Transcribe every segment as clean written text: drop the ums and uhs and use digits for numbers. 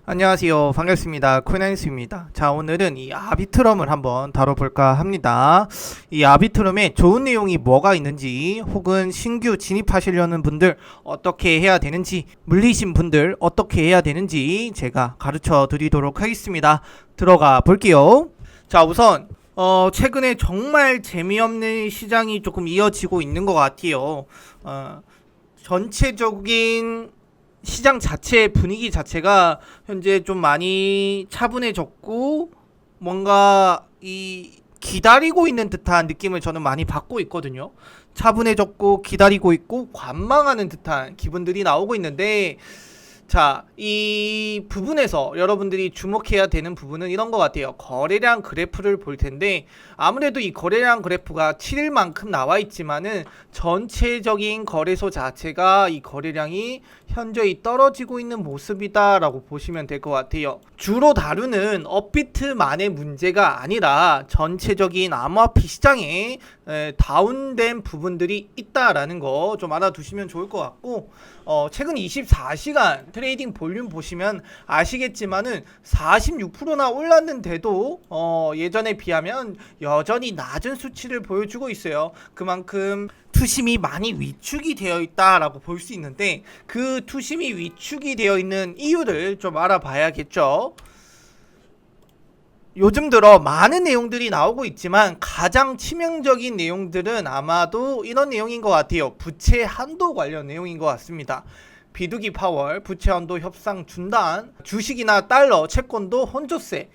안녕하세요. 반갑습니다. 코인나이스입니다. 자, 오늘은 이 아비트럼을 한번 다뤄볼까 합니다. 이 아비트럼에 좋은 내용이 뭐가 있는지, 혹은 신규 진입하시려는 분들 어떻게 해야 되는지, 물리신 분들 어떻게 해야 되는지 제가 가르쳐 드리도록 하겠습니다. 들어가 볼게요. 자, 우선 최근에 정말 재미없는 시장이 조금 이어지고 있는 것 같아요. 전체적인 시장 자체의 분위기 자체가 현재 좀 많이 차분해졌고, 뭔가 기다리고 있는 듯한 느낌을 저는 많이 받고 있거든요. 차분해졌고 기다리고 있고 관망하는 듯한 기분들이 나오고 있는데, 자, 이 부분에서 여러분들이 주목해야 되는 부분은 이런 것 같아요. 거래량 그래프를 볼 텐데, 아무래도 이 거래량 그래프가 7일만큼 나와 있지만은 전체적인 거래소 자체가 이 거래량이 현저히 떨어지고 있는 모습이다라고 보시면 될 것 같아요. 주로 다루는 업비트만의 문제가 아니라 전체적인 암호화폐 시장에 다운된 부분들이 있다라는 거 좀 알아두시면 좋을 것 같고, 최근 24시간 트레이딩 볼륨 보시면 아시겠지만은 46%나 올랐는데도 예전에 비하면 여전히 낮은 수치를 보여주고 있어요. 그만큼 투심이 많이 위축이 되어 있다라고 볼 수 있는데, 그 투심이 위축이 되어 있는 이유를 좀 알아봐야겠죠. 요즘 들어 많은 내용들이 나오고 있지만 가장 치명적인 내용들은 아마도 이런 내용인 것 같아요. 부채 한도 관련 내용인 것 같습니다. 비두기 파월, 부채 한도 협상 중단, 주식이나 달러, 채권도 혼조세.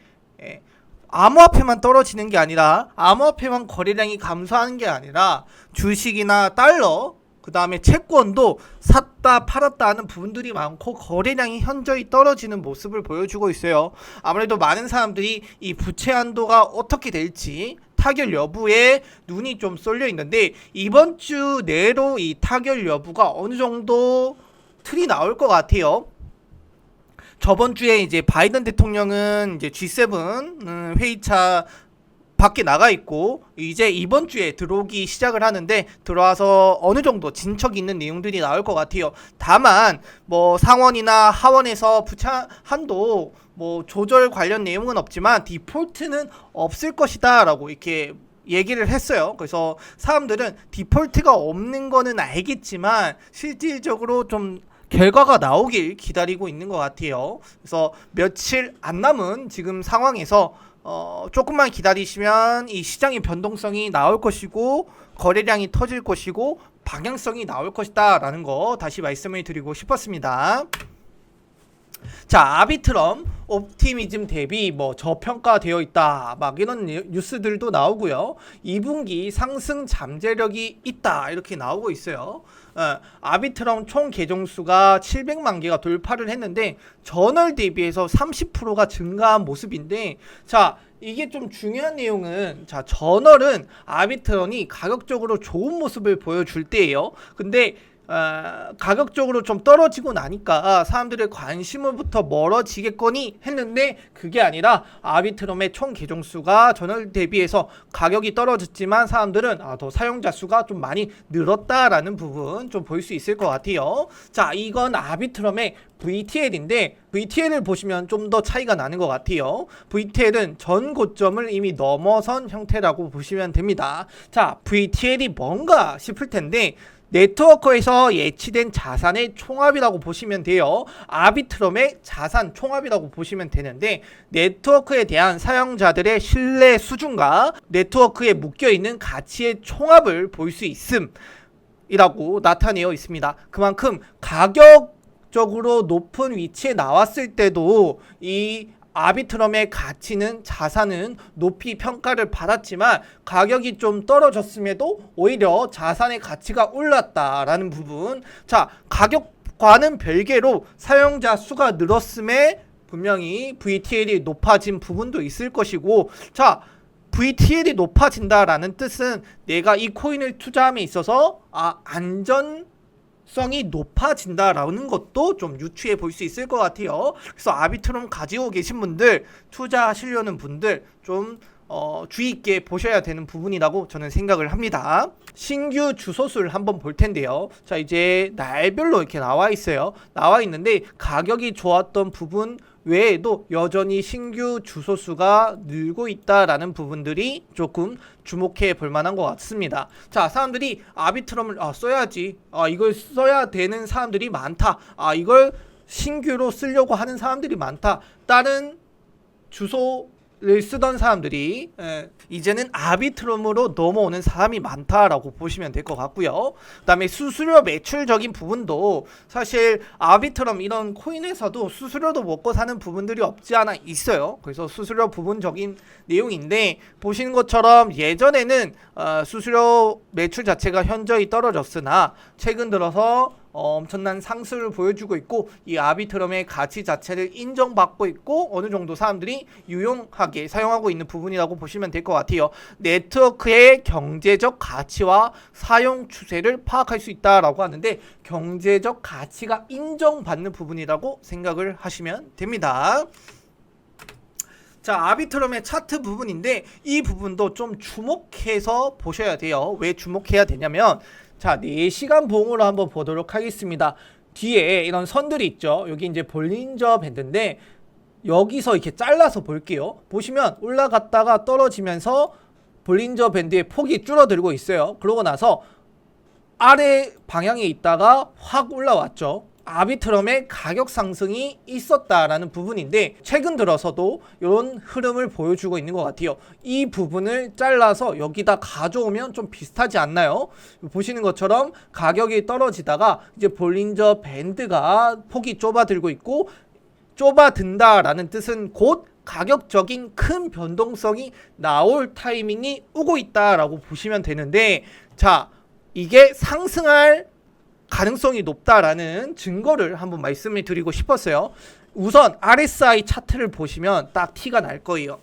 암호화폐만 떨어지는 게 아니라, 암호화폐만 거래량이 감소하는 게 아니라 주식이나 달러, 그 다음에 채권도 샀다 팔았다 하는 부분들이 많고 거래량이 현저히 떨어지는 모습을 보여주고 있어요. 아무래도 많은 사람들이 이 부채 한도가 어떻게 될지 타결 여부에 눈이 좀 쏠려 있는데, 이번 주 내로 이 타결 여부가 어느 정도 틀이 나올 것 같아요. 저번 주에 이제 바이든 대통령은 이제 G7 회의차 밖에 나가 있고, 이제 이번 주에 들어오기 시작을 하는데, 들어와서 어느 정도 진척 있는 내용들이 나올 것 같아요. 다만 뭐 상원이나 하원에서 부채 한도 뭐 조절 관련 내용은 없지만 디폴트는 없을 것이다 라고 이렇게 얘기를 했어요. 그래서 사람들은 디폴트가 없는 거는 알겠지만 실질적으로 좀 결과가 나오길 기다리고 있는 것 같아요. 그래서 며칠 안 남은 지금 상황에서 조금만 기다리시면 이 시장의 변동성이 나올 것이고, 거래량이 터질 것이고, 방향성이 나올 것이다 라는 거 다시 말씀을 드리고 싶었습니다. 자, 아비트럼 옵티미즘 대비 뭐 저평가되어 있다, 막 이런 뉴스들도 나오고요. 2분기 상승 잠재력이 있다, 이렇게 나오고 있어요. 아비트럼 총 계정수가 700만 개가 돌파를 했는데 전월 대비해서 30%가 증가한 모습인데, 자, 이게 좀 중요한 내용은, 자, 전월은 아비트럼이 가격적으로 좋은 모습을 보여줄 때예요. 근데 가격적으로 좀 떨어지고 나니까 사람들의 관심으로부터 멀어지겠거니 했는데, 그게 아니라 아비트럼의 총 계정수가 전월 대비해서 가격이 떨어졌지만 사람들은 더 사용자 수가 좀 많이 늘었다라는 부분 좀 볼 수 있을 것 같아요. 자, 이건 아비트럼의 VTL인데, VTL을 보시면 좀 더 차이가 나는 것 같아요. VTL은 전 고점을 이미 넘어선 형태라고 보시면 됩니다. 자, VTL이 뭔가 싶을 텐데, 네트워크에서 예치된 자산의 총합이라고 보시면 돼요. 아비트럼의 자산 총합이라고 보시면 되는데, 네트워크에 대한 사용자들의 신뢰 수준과 네트워크에 묶여있는 가치의 총합을 볼 수 있음 이라고 나타내어 있습니다. 그만큼 가격적으로 높은 위치에 나왔을 때도 이 아비트럼의 가치는, 자산은 높이 평가를 받았지만 가격이 좀 떨어졌음에도 오히려 자산의 가치가 올랐다라는 부분. 자, 가격과는 별개로 사용자 수가 늘었음에 분명히 VTL이 높아진 부분도 있을 것이고, 자, VTL이 높아진다라는 뜻은 내가 이 코인을 투자함에 있어서 안전성이 높아진다라는 것도 좀 유추해 볼 수 있을 것 같아요. 그래서 아비트럼 가지고 계신 분들, 투자하시려는 분들 좀 주의 있게 보셔야 되는 부분이라고 저는 생각을 합니다. 신규 주소수를 한번 볼 텐데요. 자, 이제 날별로 이렇게 나와 있어요. 나와 있는데 가격이 좋았던 부분 외에도 여전히 신규 주소수가 늘고 있다라는 부분들이 조금 주목해 볼 만한 것 같습니다. 자, 사람들이 아비트럼을 써야지, 이걸 써야 되는 사람들이 많다, 이걸 신규로 쓰려고 하는 사람들이 많다, 다른 주소를 쓰던 사람들이 이제는 아비트럼으로 넘어오는 사람이 많다라고 보시면 될 것 같고요. 그 다음에 수수료 매출적인 부분도 사실 아비트럼 이런 코인에서도 수수료도 먹고 사는 부분들이 없지 않아 있어요. 그래서 수수료 부분적인 내용인데, 보시는 것처럼 예전에는 수수료 매출 자체가 현저히 떨어졌으나 최근 들어서 엄청난 상승을 보여주고 있고, 이 아비트럼의 가치 자체를 인정받고 있고 어느 정도 사람들이 유용하게 사용하고 있는 부분이라고 보시면 될 것 같아요. 네트워크의 경제적 가치와 사용 추세를 파악할 수 있다라고 하는데, 경제적 가치가 인정받는 부분이라고 생각을 하시면 됩니다. 자, 아비트럼의 차트 부분인데 이 부분도 좀 주목해서 보셔야 돼요. 왜 주목해야 되냐면, 자, 4시간 봉으로 한번 보도록 하겠습니다. 뒤에 이런 선들이 있죠. 여기 이제 볼린저 밴드인데 여기서 이렇게 잘라서 볼게요. 보시면 올라갔다가 떨어지면서 볼린저 밴드의 폭이 줄어들고 있어요. 그러고 나서 아래 방향에 있다가 확 올라왔죠. 아비트럼의 가격 상승이 있었다라는 부분인데 최근 들어서도 이런 흐름을 보여주고 있는 것 같아요. 이 부분을 잘라서 여기다 가져오면 좀 비슷하지 않나요? 보시는 것처럼 가격이 떨어지다가 이제 볼린저 밴드가 폭이 좁아들고 있고, 좁아든다라는 뜻은 곧 가격적인 큰 변동성이 나올 타이밍이 오고 있다라고 보시면 되는데, 자, 이게 상승할 가능성이 높다라는 증거를 한번 말씀을 드리고 싶었어요. 우선 RSI 차트를 보시면 딱 티가 날 거예요.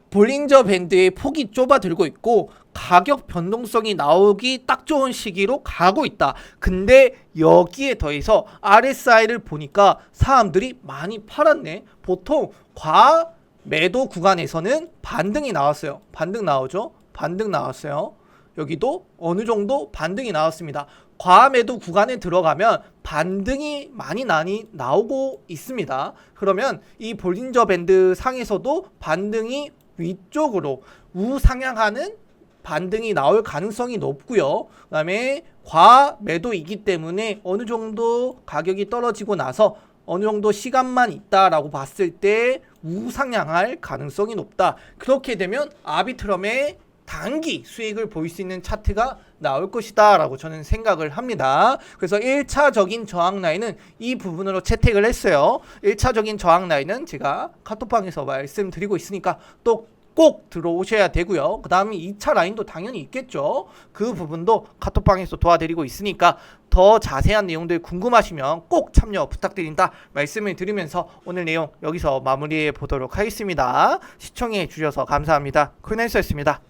볼린저 밴드의 폭이 좁아들고 있고 가격 변동성이 나오기 딱 좋은 시기로 가고 있다. 근데 여기에 더해서 RSI를 보니까 사람들이 많이 팔았네. 보통 과매도 구간에서는 반등이 나왔어요. 반등 나오죠? 반등 나왔어요. 여기도 어느 정도 반등이 나왔습니다. 과매도 구간에 들어가면 반등이 많이 나오고 있습니다. 그러면 이 볼린저 밴드 상에서도 반등이 위쪽으로 우상향하는 반등이 나올 가능성이 높고요. 그 다음에 과매도이기 때문에 어느 정도 가격이 떨어지고 나서 어느 정도 시간만 있다라고 봤을 때 우상향할 가능성이 높다. 그렇게 되면 아비트럼의 단기 수익을 보일 수 있는 차트가 나올 것이다 라고 저는 생각을 합니다. 그래서 1차적인 저항 라인은 이 부분으로 채택을 했어요. 1차적인 저항 라인은 제가 카톡방에서 말씀드리고 있으니까 또 꼭 들어오셔야 되고요. 그 다음에 2차 라인도 당연히 있겠죠. 그 부분도 카톡방에서 도와드리고 있으니까 더 자세한 내용들 궁금하시면 꼭 참여 부탁드린다 말씀을 드리면서 오늘 내용 여기서 마무리해 보도록 하겠습니다. 시청해 주셔서 감사합니다. 쿤헬스였습니다.